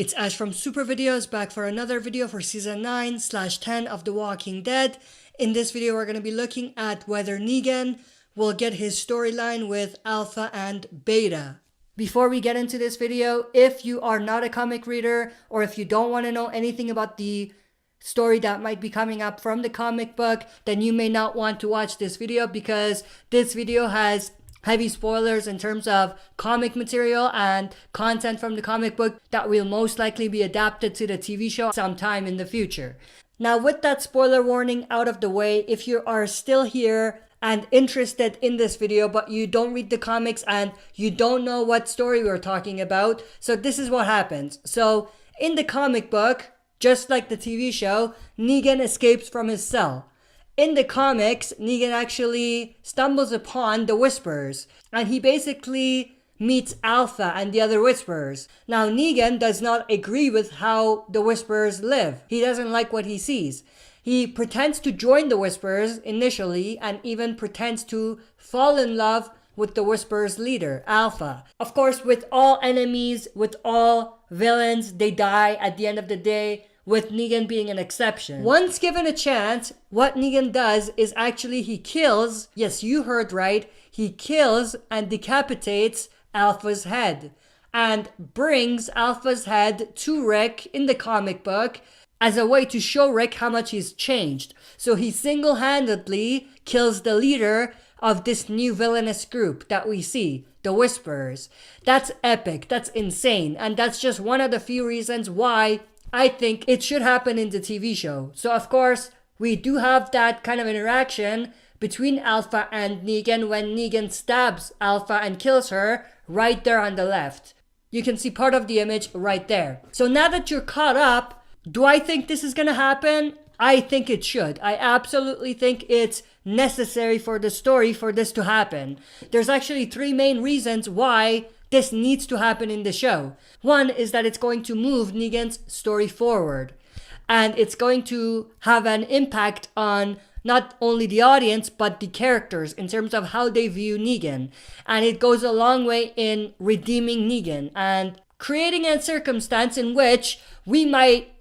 It's Ash from Super Videos back for another video for season 9/10 of The Walking Dead. In this video we're going to be looking at whether Negan will get his storyline with Alpha and Beta. Before we get into this video, if you are not a comic reader or if you don't want to know anything about the story that might be coming up from the comic book, then you may not want to watch this video because this video has heavy spoilers in terms of comic material and content from the comic book that will most likely be adapted to the TV show sometime in the future. Now, with that spoiler warning out of the way, if you are still here and interested in this video but you don't read the comics and you don't know what story we're talking about, so this is what happens. So in the comic book, just like the TV show, Negan escapes from his cell. In the comics, Negan actually stumbles upon the Whisperers, and he basically meets Alpha and the other Whisperers. Now, Negan does not agree with how the Whisperers live. He doesn't like what he sees. He pretends to join the Whisperers initially, and even pretends to fall in love with the Whisperers' leader, Alpha. Of course, with all enemies, with all villains, they die at the end of the day, with Negan being an exception. Once given a chance, what Negan does is actually he kills, yes, you heard right, he kills and decapitates Alpha's head and brings Alpha's head to Rick in the comic book as a way to show Rick how much he's changed. So he single-handedly kills the leader of this new villainous group that we see, the Whisperers. That's epic, that's insane, and that's just one of the few reasons why I think it should happen in the TV show. So of course, we do have that kind of interaction between Alpha and Negan when Negan stabs Alpha and kills her right there on the left. You can see part of the image right there. So now that you're caught up, do I think this is gonna happen? I think it should. I absolutely think it's necessary for the story for this to happen. There's actually three main reasons why this needs to happen in the show. One is that it's going to move Negan's story forward. And it's going to have an impact on not only the audience, but the characters in terms of how they view Negan. And it goes a long way in redeeming Negan and creating a circumstance in which we might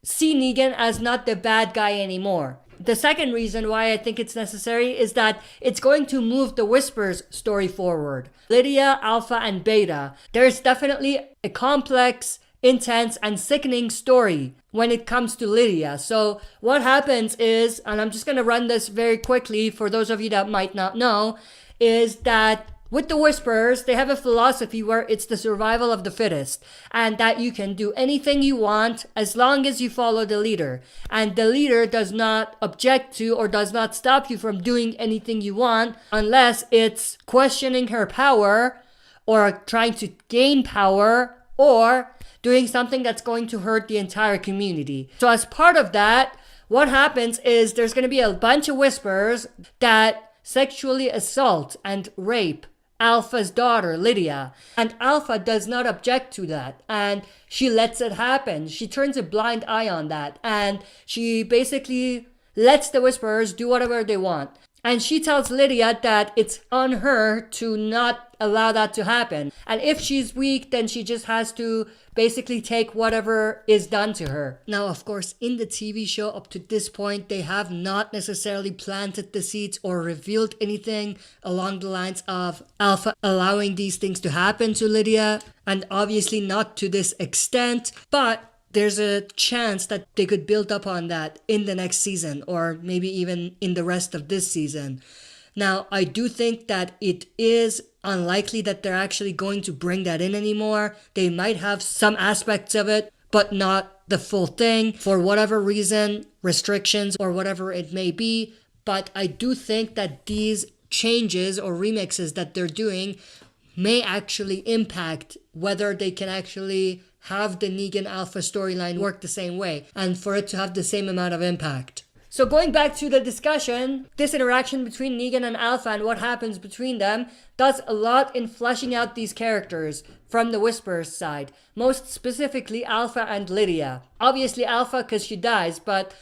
see Negan as not the bad guy anymore. The second reason why I think it's necessary is that it's going to move the Whisperers' story forward. Lydia, Alpha, and Beta. There's definitely a complex, intense, and sickening story when it comes to Lydia. So what happens is, and I'm just going to run this very quickly for those of you that might not know, is that with the Whisperers, they have a philosophy where it's the survival of the fittest, and that you can do anything you want as long as you follow the leader. And the leader does not object to or does not stop you from doing anything you want unless it's questioning her power or trying to gain power or doing something that's going to hurt the entire community. So as part of that, what happens is there's going to be a bunch of Whisperers that sexually assault and rape Alpha's daughter, Lydia. And Alpha does not object to that. And she lets it happen. She turns a blind eye on that. And she basically lets the Whisperers do whatever they want. And she tells Lydia that it's on her to not allow that to happen. And if she's weak, then she just has to basically take whatever is done to her. Now, of course, in the TV show up to this point, they have not necessarily planted the seeds or revealed anything along the lines of Alpha allowing these things to happen to Lydia. And obviously not to this extent, but there's a chance that they could build up on that in the next season or maybe even in the rest of this season. Now, I do think that it is unlikely that they're actually going to bring that in anymore. They might have some aspects of it, but not the full thing for whatever reason, restrictions or whatever it may be. But I do think that these changes or remixes that they're doing may actually impact whether they can actually have the Negan Alpha storyline work the same way and for it to have the same amount of impact. So going back to the discussion, this interaction between Negan and Alpha and what happens between them does a lot in fleshing out these characters from the Whisperers side. Most specifically Alpha and Lydia. Obviously Alpha because she dies, but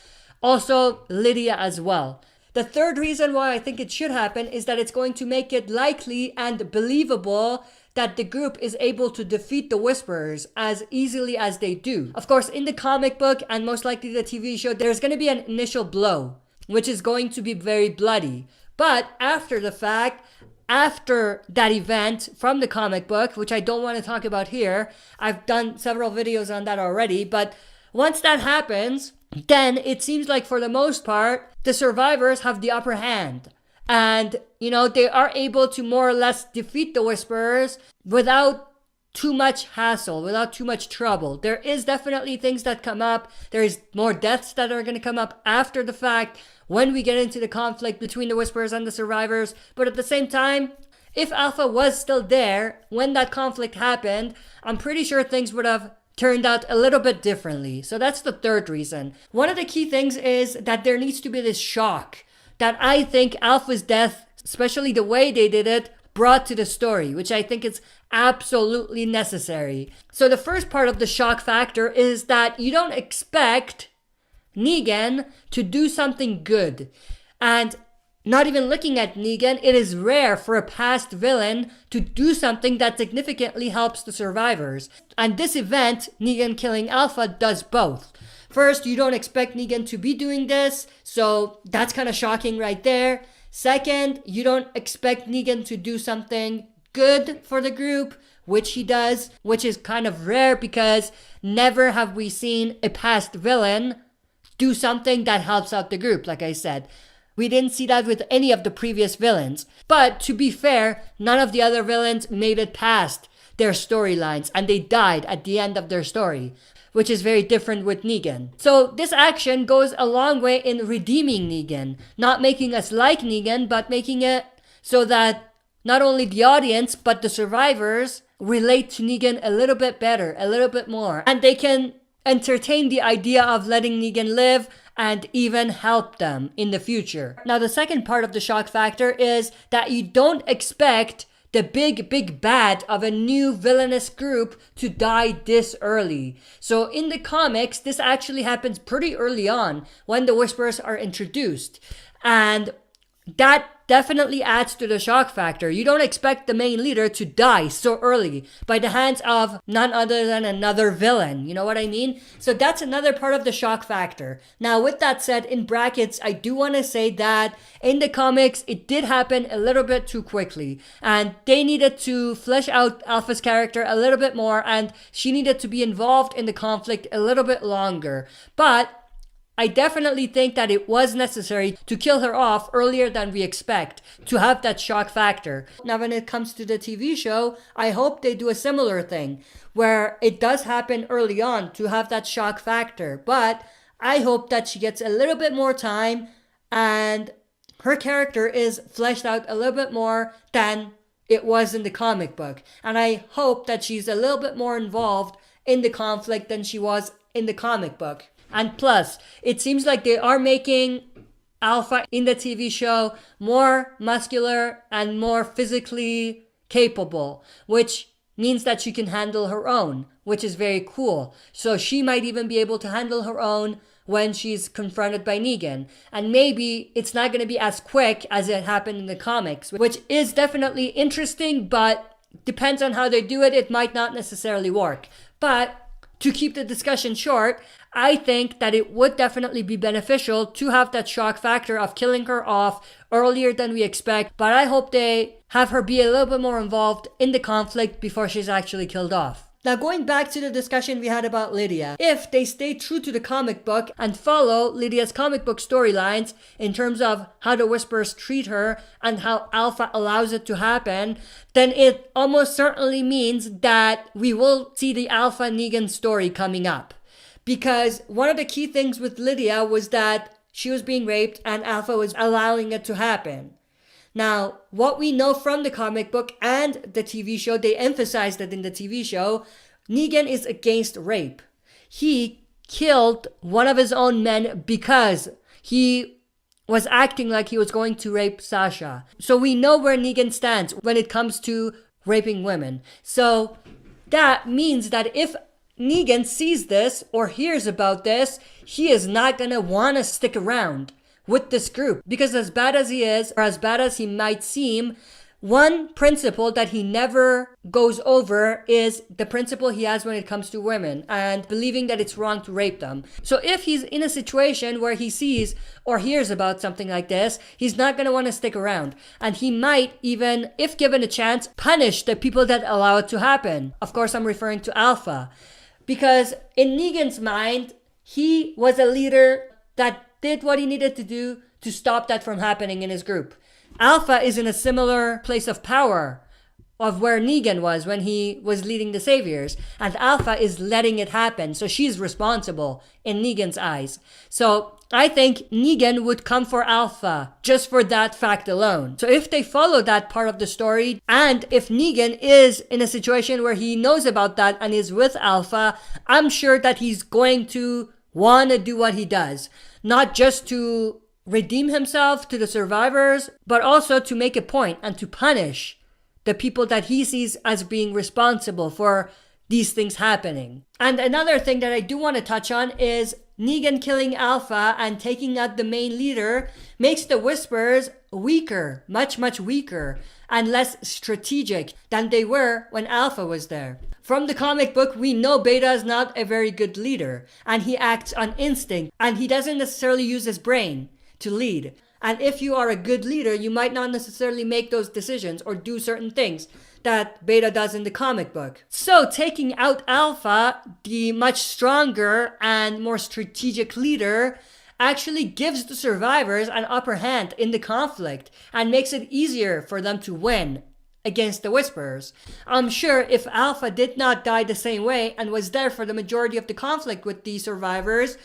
also Lydia as well. The third reason why I think it should happen is that it's going to make it likely and believable that the group is able to defeat the Whisperers as easily as they do. Of course, in the comic book and most likely the TV show, there's going to be an initial blow, which is going to be very bloody. But after the fact, after that event from the comic book, which I don't want to talk about here, I've done several videos on that already, but once that happens, then it seems like for the most part, the survivors have the upper hand. And, they are able to more or less defeat the Whisperers without too much hassle, without too much trouble. There is definitely things that come up. There is more deaths that are going to come up after the fact when we get into the conflict between the Whisperers and the survivors. But at the same time, if Alpha was still there when that conflict happened, I'm pretty sure things would have turned out a little bit differently. So that's the third reason. One of the key things is that there needs to be this shock that I think Alpha's death, especially the way they did it, brought to the story, which I think is absolutely necessary. So the first part of the shock factor is that you don't expect Negan to do something good. And not even looking at Negan, it is rare for a past villain to do something that significantly helps the survivors. And this event, Negan killing Alpha, does both. First, you don't expect Negan to be doing this, so that's kind of shocking right there. Second, you don't expect Negan to do something good for the group, which he does, which is kind of rare because never have we seen a past villain do something that helps out the group, like I said. We didn't see that with any of the previous villains. But to be fair, none of the other villains made it past their storylines and they died at the end of their story, which is very different with Negan. So this action goes a long way in redeeming Negan, not making us like Negan, but making it so that not only the audience, but the survivors relate to Negan a little bit better, a little bit more. And they can entertain the idea of letting Negan live and even help them in the future. Now, the second part of the shock factor is that you don't expect the big bad of a new villainous group to die this early. So in the comics, this actually happens pretty early on when the Whisperers are introduced. And that definitely adds to the shock factor. You don't expect the main leader to die so early by the hands of none other than another villain. You know what I mean? So that's another part of the shock factor. Now, with that said, in brackets, I do want to say that in the comics, it did happen a little bit too quickly. And they needed to flesh out Alpha's character a little bit more, and she needed to be involved in the conflict a little bit longer. But I definitely think that it was necessary to kill her off earlier than we expect, to have that shock factor. Now, when it comes to the TV show, I hope they do a similar thing, where it does happen early on to have that shock factor. But I hope that she gets a little bit more time and her character is fleshed out a little bit more than it was in the comic book. And I hope that she's a little bit more involved in the conflict than she was in the comic book. And plus, it seems like they are making Alpha in the TV show more muscular and more physically capable, which means that she can handle her own, which is very cool. So she might even be able to handle her own when she's confronted by Negan. And maybe it's not going to be as quick as it happened in the comics, which is definitely interesting, but depends on how they do it. It might not necessarily work. But to keep the discussion short, I think that it would definitely be beneficial to have that shock factor of killing her off earlier than we expect, but I hope they have her be a little bit more involved in the conflict before she's actually killed off. Now, going back to the discussion we had about Lydia, if they stay true to the comic book and follow Lydia's comic book storylines in terms of how the Whisperers treat her and how Alpha allows it to happen, then it almost certainly means that we will see the Alpha Negan story coming up. Because one of the key things with Lydia was that she was being raped and Alpha was allowing it to happen. Now, what we know from the comic book and the TV show, they emphasized that in the TV show, Negan is against rape. He killed one of his own men because he was acting like he was going to rape Sasha. So we know where Negan stands when it comes to raping women. So that means that if Negan sees this or hears about this, he is not going to want to stick around with this group. Because as bad as he is, or as bad as he might seem, one principle that he never goes over is the principle he has when it comes to women and believing that it's wrong to rape them. So if he's in a situation where he sees or hears about something like this, he's not going to want to stick around. And he might even, if given a chance, punish the people that allow it to happen. Of course, I'm referring to Alpha. Because in Negan's mind, he was a leader that did what he needed to do to stop that from happening in his group. Alpha is in a similar place of power of where Negan was when he was leading the Saviors. And Alpha is letting it happen. So she's responsible in Negan's eyes. So I think Negan would come for Alpha just for that fact alone. So if they follow that part of the story, and if Negan is in a situation where he knows about that and is with Alpha, I'm sure that he's going to want to do what he does. Not just to redeem himself to the survivors, but also to make a point and to punish the people that he sees as being responsible for these things happening. And another thing that I do want to touch on is Negan killing Alpha and taking out the main leader makes the Whisperers weaker, much weaker, and less strategic than they were when Alpha was there. From the comic book, we know Beta is not a very good leader, and he acts on instinct, and he doesn't necessarily use his brain to lead. And if you are a good leader, you might not necessarily make those decisions or do certain things that Beta does in the comic book. So taking out Alpha, the much stronger and more strategic leader, actually gives the survivors an upper hand in the conflict and makes it easier for them to win against the Whisperers. I'm sure if Alpha did not die the same way and was there for the majority of the conflict with the survivors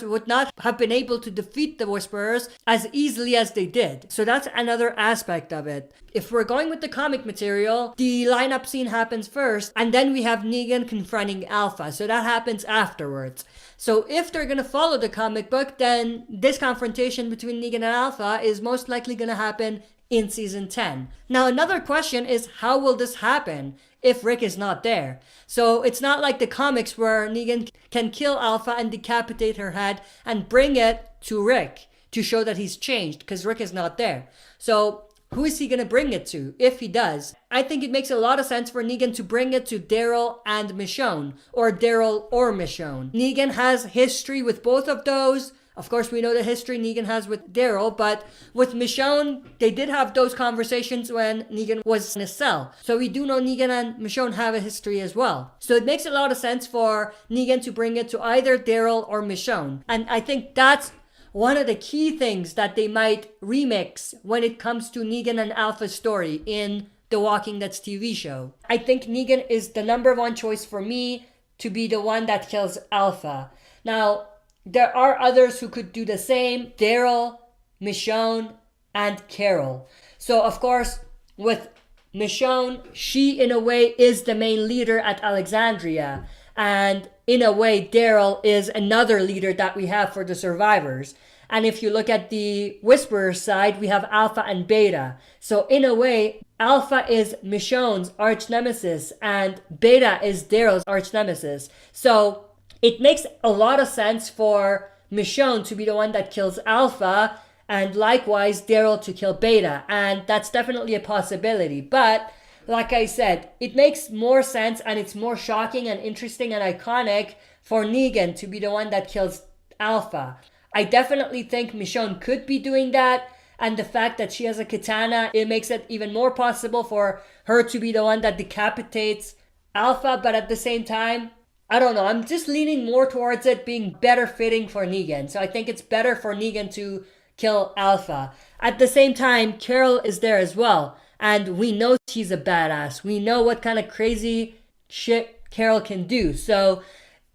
would not have been able to defeat the Whisperers as easily as they did. So that's another aspect of it. If we're going with the comic material, the lineup scene happens first, and then we have Negan confronting Alpha. So that happens afterwards. So if they're going to follow the comic book, then this confrontation between Negan and Alpha is most likely going to happen in season 10. Now another question is, how will this happen if Rick is not there? So it's not like the comics where Negan can kill Alpha and decapitate her head and bring it to Rick to show that he's changed because Rick is not there. So who is he going to bring it to if he does? I think it makes a lot of sense for Negan to bring it to Daryl and Michonne, or Daryl or Michonne. Negan has history with both of those. Of course, we know the history Negan has with Daryl, but with Michonne, they did have those conversations when Negan was in a cell. So we do know Negan and Michonne have a history as well. So it makes a lot of sense for Negan to bring it to either Daryl or Michonne. And I think that's one of the key things that they might remix when it comes to Negan and Alpha's story in the Walking Dead's TV show. I think Negan is the number one choice for me to be the one that kills Alpha. Now, there are others who could do the same: Daryl, Michonne, and Carol. So of course, with Michonne, she in a way is the main leader at Alexandria. And in a way, Daryl is another leader that we have for the survivors. And if you look at the Whisperer side, we have Alpha and Beta. So in a way, Alpha is Michonne's arch nemesis and Beta is Daryl's arch nemesis. So it makes a lot of sense for Michonne to be the one that kills Alpha, and likewise Daryl to kill Beta. And that's definitely a possibility. But like I said, it makes more sense and it's more shocking and interesting and iconic for Negan to be the one that kills Alpha. I definitely think Michonne could be doing that. And the fact that she has a katana, it makes it even more possible for her to be the one that decapitates Alpha. But at the same time, I don't know, I'm just leaning more towards it being better fitting for Negan. So I think it's better for Negan to kill Alpha. At the same time, Carol is there as well. And we know she's a badass. We know what kind of crazy shit Carol can do. So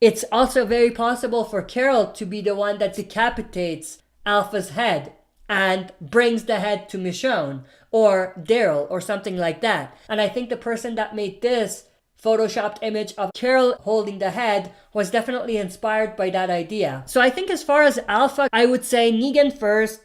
it's also very possible for Carol to be the one that decapitates Alpha's head and brings the head to Michonne or Daryl or something like that. And I think the person that made this photoshopped image of Carol holding the head was definitely inspired by that idea. So I think as far as Alpha, I would say Negan first.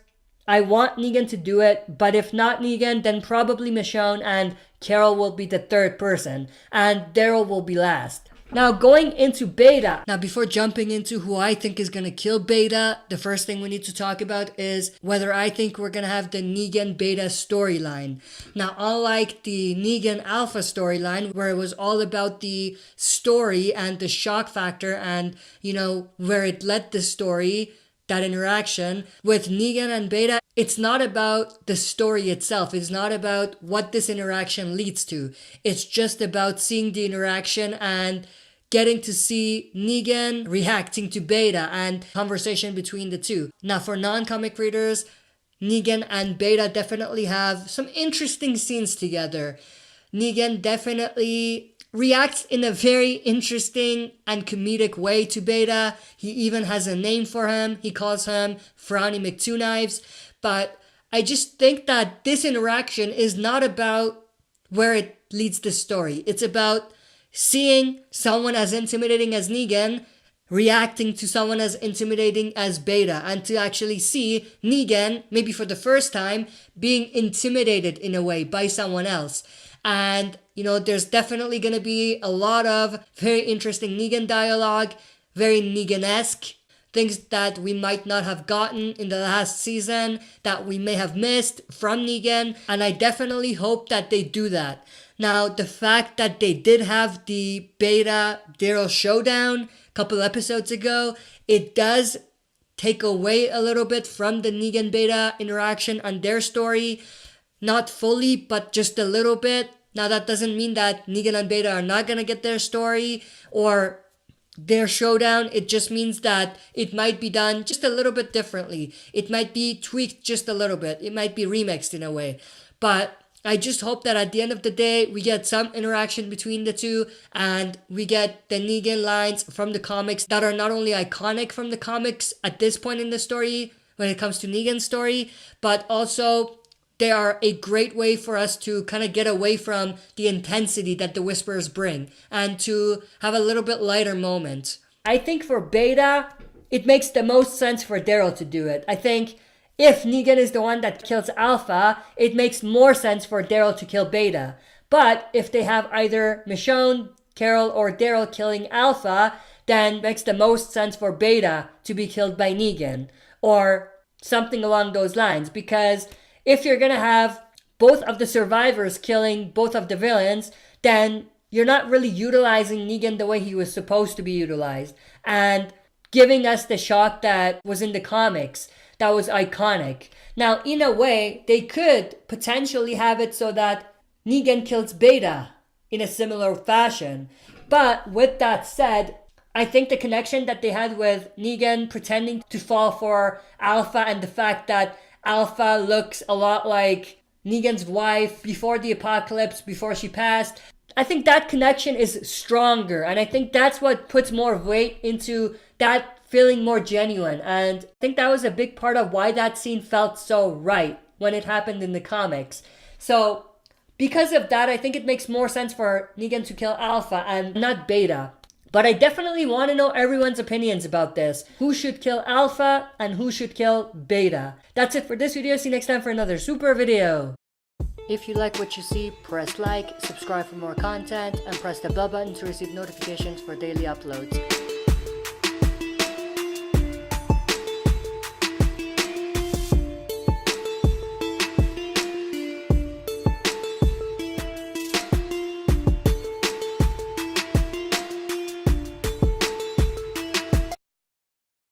I want Negan to do it, but if not Negan, then probably Michonne and Carol will be the third person, and Daryl will be last. Now going into Beta. Now before jumping into who I think is gonna kill Beta, the first thing we need to talk about is whether I think we're gonna have the Negan Beta storyline. Now unlike the Negan Alpha storyline where it was all about the story and the shock factor and where it led the story, that interaction with Negan and Beta, it's not about the story itself. It's not about what this interaction leads to. It's just about seeing the interaction and getting to see Negan reacting to Beta and conversation between the two. Now for non-comic readers, Negan and Beta definitely have some interesting scenes together. Negan definitely reacts in a very interesting and comedic way to Beta. He even has a name for him. He calls him Frowny McTwo-Knives. But I just think that this interaction is not about where it leads the story. It's about seeing someone as intimidating as Negan reacting to someone as intimidating as Beta, and to actually see Negan, maybe for the first time, being intimidated in a way by someone else. And there's definitely going to be a lot of very interesting Negan dialogue, very Negan-esque, things that we might not have gotten in the last season, that we may have missed from Negan, and I definitely hope that they do that. Now, the fact that they did have the Beta-Daryl showdown a couple episodes ago, it does take away a little bit from the Negan-Beta interaction on their story. Not fully, but just a little bit. Now, that doesn't mean that Negan and Beta are not going to get their story or their showdown. It just means that it might be done just a little bit differently. It might be tweaked just a little bit. It might be remixed in a way. But I just hope that at the end of the day, we get some interaction between the two and we get the Negan lines from the comics that are not only iconic from the comics at this point in the story when it comes to Negan's story, but also they are a great way for us to kind of get away from the intensity that the Whisperers bring and to have a little bit lighter moment. I think for Beta, it makes the most sense for Daryl to do it. I think if Negan is the one that kills Alpha, it makes more sense for Daryl to kill Beta. But if they have either Michonne, Carol, or Daryl killing Alpha, then it makes the most sense for Beta to be killed by Negan or something along those lines. Because if you're going to have both of the survivors killing both of the villains, then you're not really utilizing Negan the way he was supposed to be utilized and giving us the shock that was in the comics that was iconic. Now, in a way, they could potentially have it so that Negan kills Beta in a similar fashion. But with that said, I think the connection that they had with Negan pretending to fall for Alpha and the fact that Alpha looks a lot like Negan's wife before the apocalypse, before she passed, I think that connection is stronger. And I think that's what puts more weight into that feeling more genuine. And I think that was a big part of why that scene felt so right when it happened in the comics. So because of that, I think it makes more sense for Negan to kill Alpha and not Beta. But I definitely want to know everyone's opinions about this. Who should kill Alpha and who should kill Beta? That's it for this video. See you next time for another super video. If you like what you see, press like, subscribe for more content, and press the bell button to receive notifications for daily uploads.